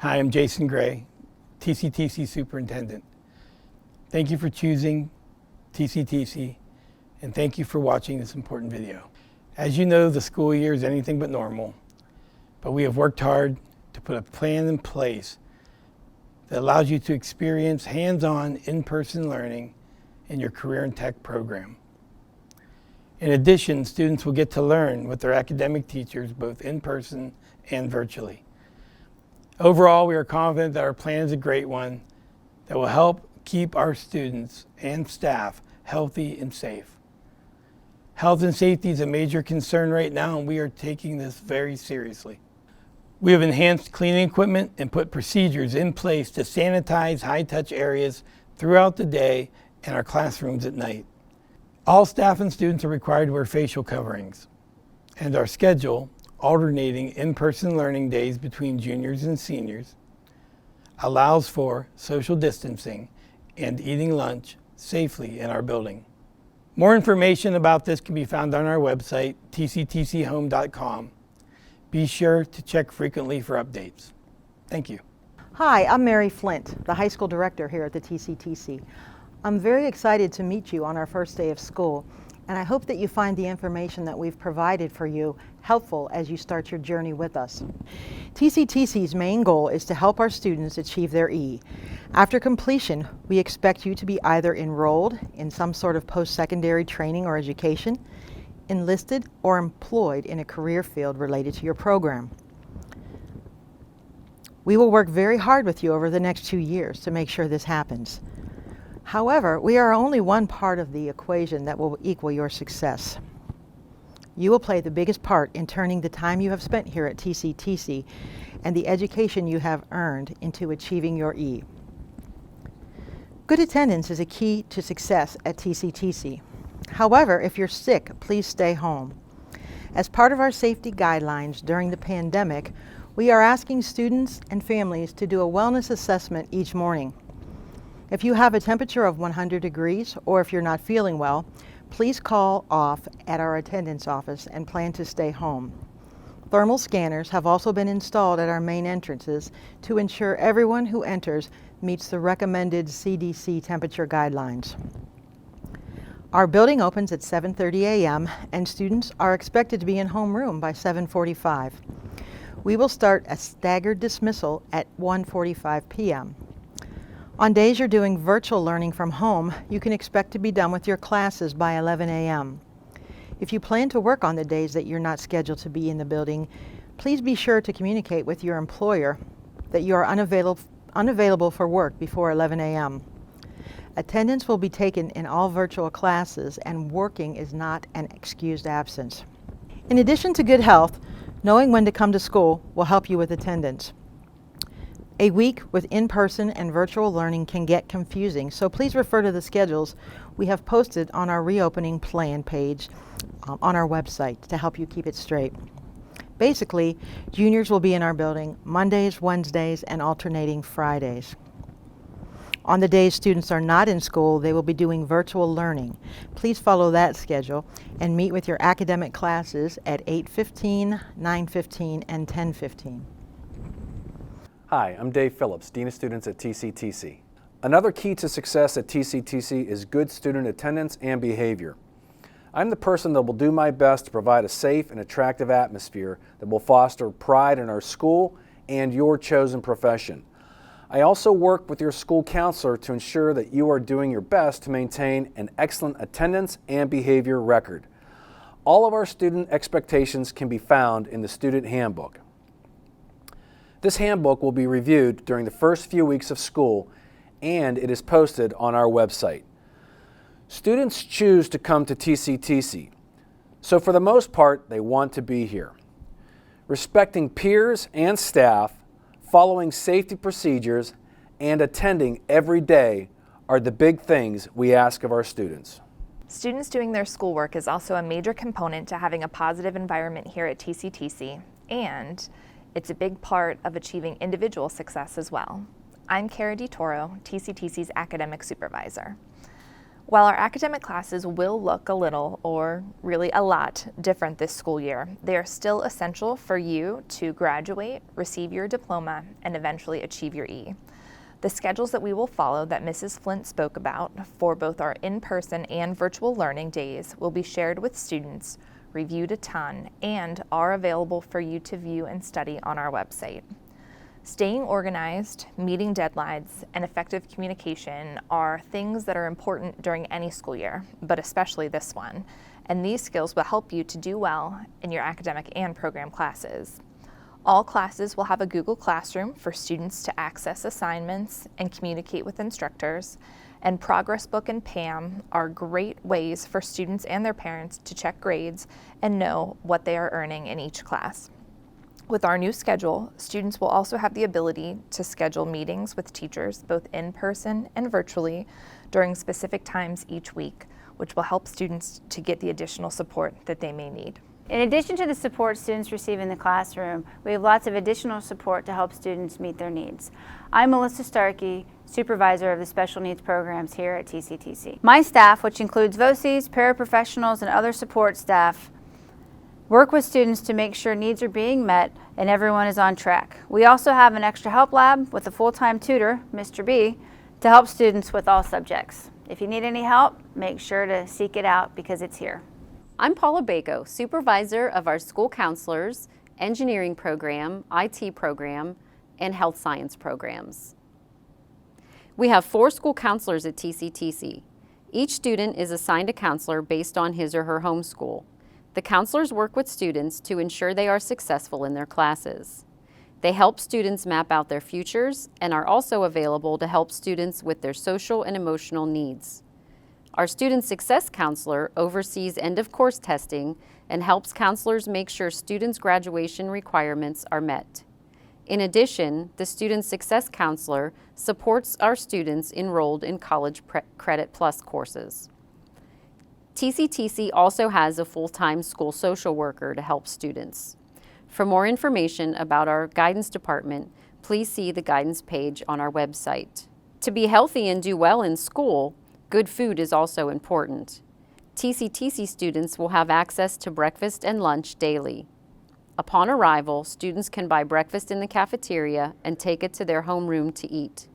Hi, I'm Jason Gray, TCTC Superintendent. Thank you for choosing TCTC, and thank you for watching this important video. As you know, the school year is anything but normal, but we have worked hard to put a plan in place that allows you to experience hands-on, in-person learning in your career and tech program. In addition, students will get to learn with their academic teachers both in person and virtually. Overall, we are confident that our plan is a great one that will help keep our students and staff healthy and safe. Health and safety is a major concern right now, and we are taking this very seriously. We have enhanced cleaning equipment and put procedures in place to sanitize high-touch areas throughout the day and our classrooms at night. All staff and students are required to wear facial coverings, and our schedule, alternating in-person learning days between juniors and seniors, allows for social distancing and eating lunch safely in our building. More information about this can be found on our website, tctchome.com. Be sure to check frequently for updates. Thank you. Hi, I'm Mary Flint, the high school director here at the TCTC. I'm very excited to meet you on our first day of school, and I hope that you find the information that we've provided for you helpful as you start your journey with us. TCTC's main goal is to help our students achieve their E. After completion, we expect you to be either enrolled in some sort of post-secondary training or education, enlisted or employed in a career field related to your program. We will work very hard with you over the next 2 years to make sure this happens. However, we are only one part of the equation that will equal your success. You will play the biggest part in turning the time you have spent here at TCTC and the education you have earned into achieving your E. Good attendance is a key to success at TCTC. However, if you're sick, please stay home. As part of our safety guidelines during the pandemic, we are asking students and families to do a wellness assessment each morning. If you have a temperature of 100 degrees or if you're not feeling well, please call off at our attendance office and plan to stay home. Thermal scanners have also been installed at our main entrances to ensure everyone who enters meets the recommended CDC temperature guidelines. Our building opens at 7:30 a.m. and students are expected to be in homeroom by 7:45. We will start a staggered dismissal at 1:45 p.m. On days you're doing virtual learning from home, you can expect to be done with your classes by 11 a.m. If you plan to work on the days that you're not scheduled to be in the building, please be sure to communicate with your employer that you are unavailable for work before 11 a.m. Attendance will be taken in all virtual classes, and working is not an excused absence. In addition to good health, knowing when to come to school will help you with attendance. A week with in-person and virtual learning can get confusing, so please refer to the schedules we have posted on our reopening plan page on our website to help you keep it straight. Basically, juniors will be in our building Mondays, Wednesdays, and alternating Fridays. On the days students are not in school, they will be doing virtual learning. Please follow that schedule and meet with your academic classes at 8:15, 9:15, and 10:15. Hi, I'm Dave Phillips, Dean of Students at TCTC. Another key to success at TCTC is good student attendance and behavior. I'm the person that will do my best to provide a safe and attractive atmosphere that will foster pride in our school and your chosen profession. I also work with your school counselor to ensure that you are doing your best to maintain an excellent attendance and behavior record. All of our student expectations can be found in the student handbook. This handbook will be reviewed during the first few weeks of school, and it is posted on our website. Students choose to come to TCTC, so for the most part, they want to be here. Respecting peers and staff, following safety procedures, and attending every day are the big things we ask of our students. Students doing their schoolwork is also a major component to having a positive environment here at TCTC, and it's a big part of achieving individual success as well. I'm Cara DiToro, TCTC's academic supervisor. While our academic classes will look a little, or really a lot, different this school year, they are still essential for you to graduate, receive your diploma, and eventually achieve your E. The schedules that we will follow that Mrs. Flint spoke about for both our in-person and virtual learning days will be shared with students, reviewed a ton, and are available for you to view and study on our website. Staying organized, meeting deadlines, and effective communication are things that are important during any school year, but especially this one. And these skills will help you to do well in your academic and program classes. All classes will have a Google Classroom for students to access assignments and communicate with instructors. And Progress Book and PAM are great ways for students and their parents to check grades and know what they are earning in each class. With our new schedule, students will also have the ability to schedule meetings with teachers, both in person and virtually, during specific times each week, which will help students to get the additional support that they may need. In addition to the support students receive in the classroom, we have lots of additional support to help students meet their needs. I'm Melissa Starkey, supervisor of the special needs programs here at TCTC. My staff, which includes VOCEs, paraprofessionals, and other support staff, work with students to make sure needs are being met and everyone is on track. We also have an extra help lab with a full-time tutor, Mr. B, to help students with all subjects. If you need any help, make sure to seek it out because it's here. I'm Paula Bako, supervisor of our school counselors, engineering program, IT program, and health science programs. We have 4 school counselors at TCTC. Each student is assigned a counselor based on his or her home school. The counselors work with students to ensure they are successful in their classes. They help students map out their futures and are also available to help students with their social and emotional needs. Our student success counselor oversees end-of-course testing and helps counselors make sure students' graduation requirements are met. In addition, the student success counselor supports our students enrolled in College Credit Plus courses. TCTC also has a full-time school social worker to help students. For more information about our guidance department, please see the guidance page on our website. To be healthy and do well in school, good food is also important. TCTC students will have access to breakfast and lunch daily. Upon arrival, students can buy breakfast in the cafeteria and take it to their homeroom to eat.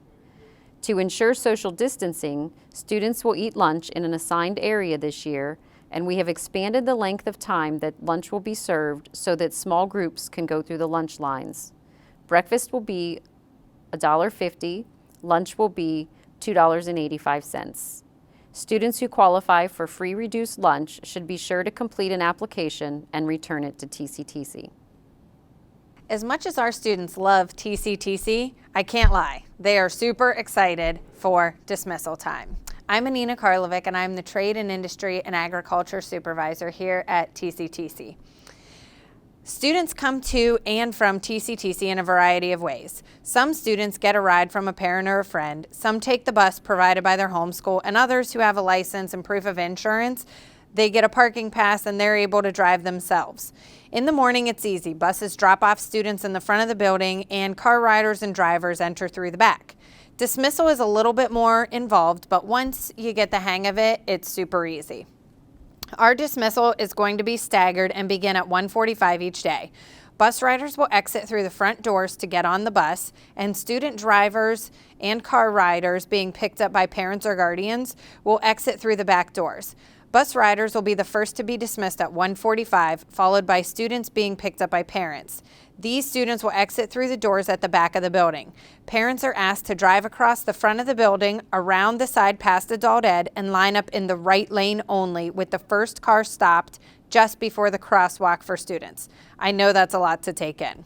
To ensure social distancing, students will eat lunch in an assigned area this year, and we have expanded the length of time that lunch will be served so that small groups can go through the lunch lines. Breakfast will be $1.50, lunch will be $2.85. Students who qualify for free reduced lunch should be sure to complete an application and return it to TCTC. As much as our students love TCTC, I can't lie. They are super excited for dismissal time. I'm Anina Karlovic, and I'm the Trade and Industry and Agriculture Supervisor here at TCTC. Students come to and from TCTC in a variety of ways. Some students get a ride from a parent or a friend, some take the bus provided by their home school, and others who have a license and proof of insurance, they get a parking pass and they're able to drive themselves. In the morning, it's easy. Buses drop off students in the front of the building and car riders and drivers enter through the back. Dismissal is a little bit more involved, but once you get the hang of it, it's super easy. Our dismissal is going to be staggered and begin at 1:45 each day. Bus riders will exit through the front doors to get on the bus, and student drivers and car riders being picked up by parents or guardians will exit through the back doors. Bus riders will be the first to be dismissed at 1:45, followed by students being picked up by parents. These students will exit through the doors at the back of the building. Parents are asked to drive across the front of the building, around the side past adult ed, and line up in the right lane only, with the first car stopped just before the crosswalk for students. I know that's a lot to take in.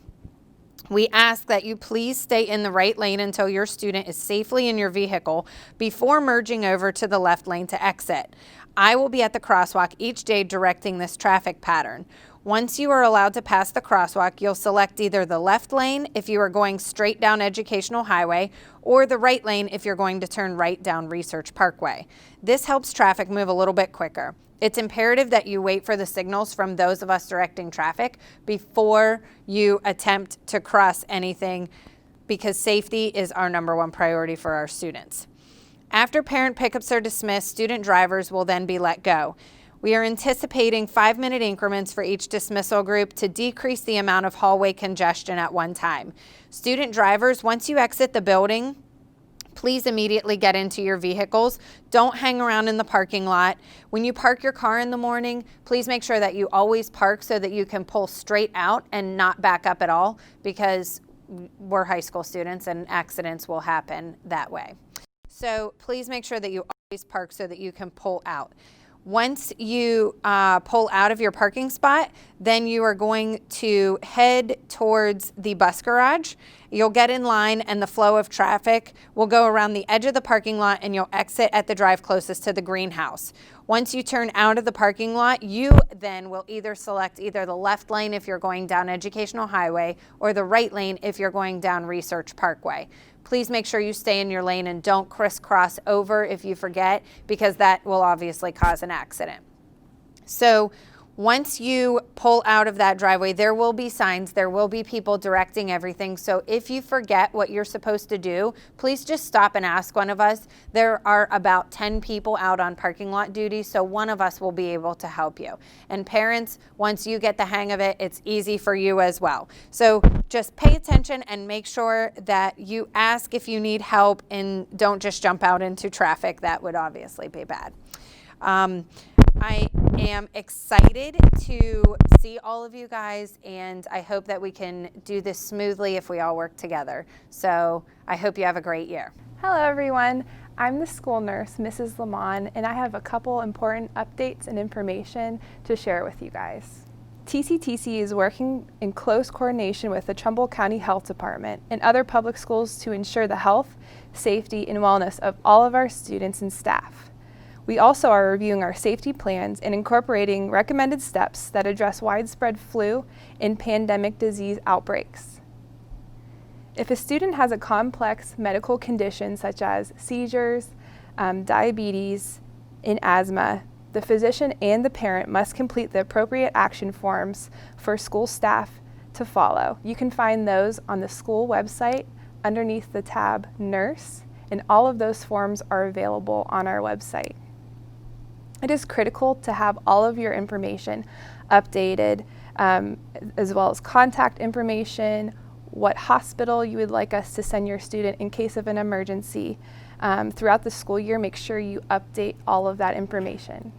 We ask that you please stay in the right lane until your student is safely in your vehicle before merging over to the left lane to exit. I will be at the crosswalk each day directing this traffic pattern. Once you are allowed to pass the crosswalk, you'll select either the left lane if you are going straight down Educational Highway, or the right lane if you're going to turn right down Research Parkway. This helps traffic move a little bit quicker. It's imperative that you wait for the signals from those of us directing traffic before you attempt to cross anything, because safety is our #1 priority for our students. After parent pickups are dismissed, student drivers will then be let go. We are anticipating 5-minute increments for each dismissal group to decrease the amount of hallway congestion at one time. Student drivers, once you exit the building, please immediately get into your vehicles. Don't hang around in the parking lot. When you park your car in the morning, please make sure that you always park so that you can pull straight out and not back up at all, because we're high school students and accidents will happen that way. So please make sure that you always park so that you can pull out. Once you pull out of your parking spot, then you are going to head towards the bus garage. You'll get in line and the flow of traffic will go around the edge of the parking lot and you'll exit at the drive closest to the greenhouse. Once you turn out of the parking lot, you then will either select either the left lane if you're going down Educational Highway or the right lane if you're going down Research Parkway. Please make sure you stay in your lane and don't crisscross over if you forget, because that will obviously cause an accident. So once you pull out of that driveway, there will be signs, there will be people directing everything. So if you forget what you're supposed to do, please just stop and ask one of us. There are about 10 people out on parking lot duty, so one of us will be able to help you. And parents, once you get the hang of it, it's easy for you as well. So just pay attention and make sure that you ask if you need help and don't just jump out into traffic. That would obviously be bad. I am excited to see all of you guys, and I hope that we can do this smoothly if we all work together. So I hope you have a great year. Hello everyone, I'm the school nurse, Mrs. Lamont, and I have a couple important updates and information to share with you guys. TCTC is working in close coordination with the Trumbull County Health Department and other public schools to ensure the health, safety, and wellness of all of our students and staff. We also are reviewing our safety plans and incorporating recommended steps that address widespread flu and pandemic disease outbreaks. If a student has a complex medical condition such as seizures, diabetes, and asthma, the physician and the parent must complete the appropriate action forms for school staff to follow. You can find those on the school website underneath the tab Nurse, and all of those forms are available on our website. It is critical to have all of your information updated, as well as contact information, what hospital you would like us to send your student in case of an emergency. Throughout the school year, make sure you update all of that information.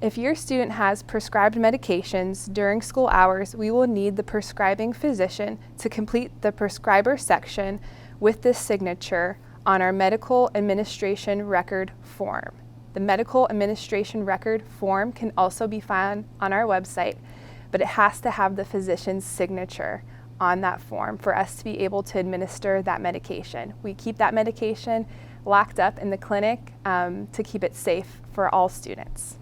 If your student has prescribed medications during school hours, we will need the prescribing physician to complete the prescriber section with this signature on our medical administration record form. The medical administration record form can also be found on our website, but it has to have the physician's signature on that form for us to be able to administer that medication. We keep that medication locked up in the clinic to keep it safe for all students.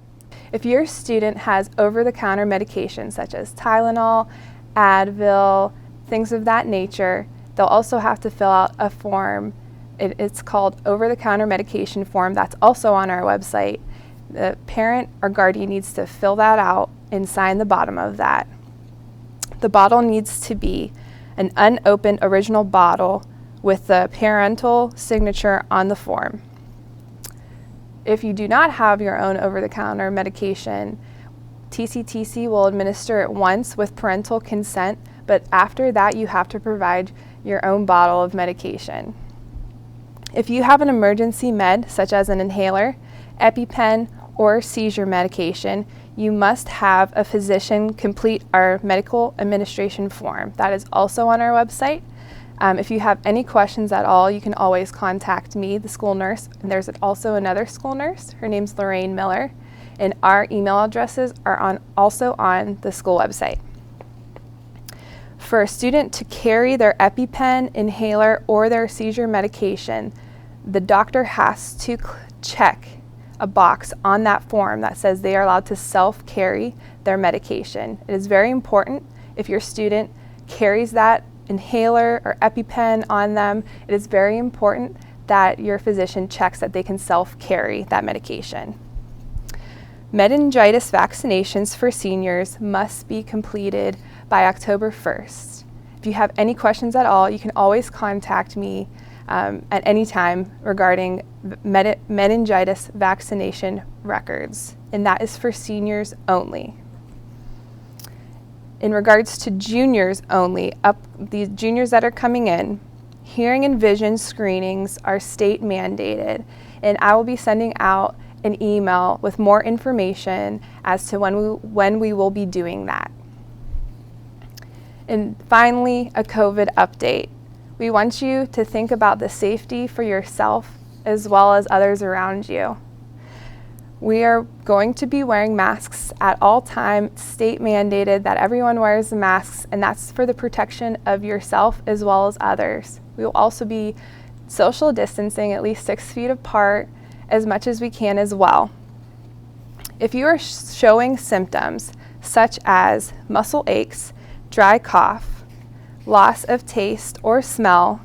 If your student has over-the-counter medications such as Tylenol, Advil, things of that nature, they'll also have to fill out a form. It's called over-the-counter medication form. That's also on our website. The parent or guardian needs to fill that out and sign the bottom of that. The bottle needs to be an unopened original bottle with the parental signature on the form. If you do not have your own over-the-counter medication, TCTC will administer it once with parental consent, but after that you have to provide your own bottle of medication. If you have an emergency med, such as an inhaler, EpiPen, or seizure medication, you must have a physician complete our medical administration form. That is also on our website. If you have any questions at all, you can always contact me, the school nurse. And there's also another school nurse. Her name's Lorraine Miller. And our email addresses are also on the school website. For a student to carry their EpiPen, inhaler, or their seizure medication, the doctor has to check a box on that form that says they are allowed to self-carry their medication. It is very important if your student carries that inhaler or EpiPen on them, it is very important that your physician checks that they can self-carry that medication. Meningitis vaccinations for seniors must be completed by October 1st. If you have any questions at all, you can always contact me at any time regarding meningitis vaccination records, and that is for seniors only. In regards to juniors only, the juniors that are coming in, hearing and vision screenings are state mandated, and I will be sending out an email with more information as to when we will be doing that. And finally, a COVID update. We want you to think about the safety for yourself as well as others around you. We are going to be wearing masks at all times, state mandated that everyone wears masks, and that's for the protection of yourself as well as others. We will also be social distancing at least 6 feet apart as much as we can as well. If you are showing symptoms such as muscle aches, dry cough, loss of taste or smell,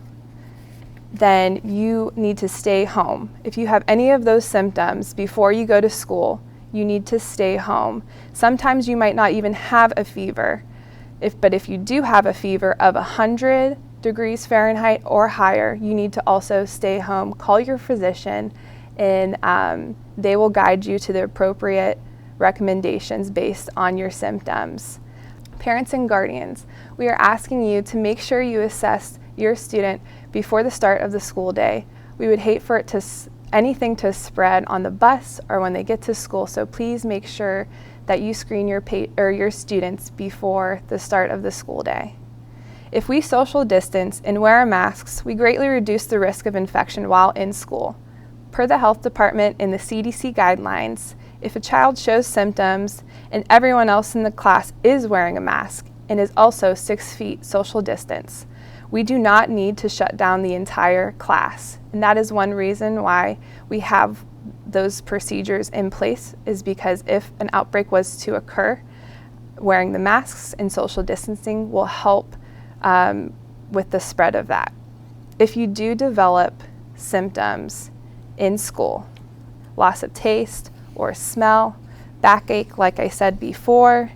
then you need to stay home. If you have any of those symptoms before you go to school, you need to stay home. Sometimes you might not even have a fever, but if you do have a fever of 100 degrees Fahrenheit or higher, you need to also stay home. Call your physician, and they will guide you to the appropriate recommendations based on your symptoms. Parents and guardians, we are asking you to make sure you assess your student before the start of the school day. We would hate for anything to spread on the bus or when they get to school, so please make sure that you screen your students before the start of the school day. If we social distance and wear masks, we greatly reduce the risk of infection while in school. Per the health department and the CDC guidelines, if a child shows symptoms and everyone else in the class is wearing a mask and is also 6 feet social distance, we do not need to shut down the entire class. And that is one reason why we have those procedures in place, is because if an outbreak was to occur, wearing the masks and social distancing will help with the spread of that. If you do develop symptoms in school, loss of taste or smell, backache like I said before,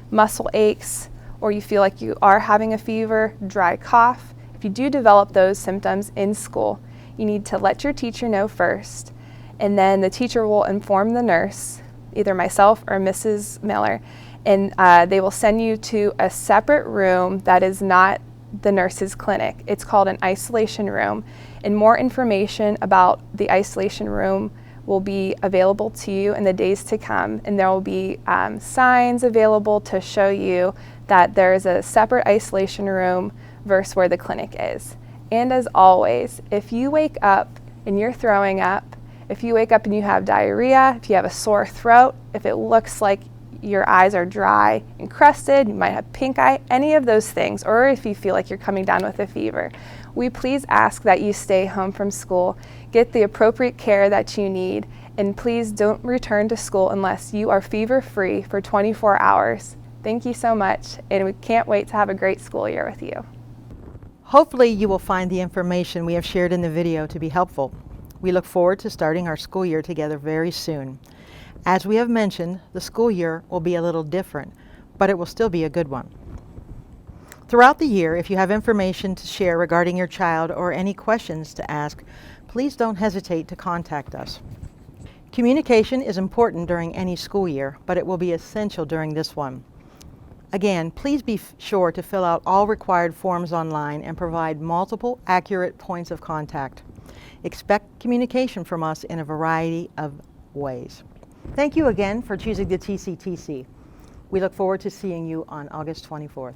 muscle aches, or you feel like you are having a fever, dry cough, if you do develop those symptoms in school, you need to let your teacher know first, and then the teacher will inform the nurse, either myself or Mrs. Miller, and they will send you to a separate room that is not the nurse's clinic. It's called an isolation room, and more information about the isolation room will be available to you in the days to come, and there will be signs available to show you that there is a separate isolation room versus where the clinic is. And as always, if you wake up and you're throwing up, if you wake up and you have diarrhea, if you have a sore throat, if it looks like your eyes are dry and crusted, you might have pink eye, any of those things, or if you feel like you're coming down with a fever, we please ask that you stay home from school, get the appropriate care that you need, and please don't return to school unless you are fever-free for 24 hours. Thank you so much, and we can't wait to have a great school year with you. Hopefully you will find the information we have shared in the video to be helpful. We look forward to starting our school year together very soon. As we have mentioned, the school year will be a little different, but it will still be a good one. Throughout the year, if you have information to share regarding your child or any questions to ask, please don't hesitate to contact us. Communication is important during any school year, but it will be essential during this one. Again, please be sure to fill out all required forms online and provide multiple accurate points of contact. Expect communication from us in a variety of ways. Thank you again for choosing the TCTC. We look forward to seeing you on August 24th.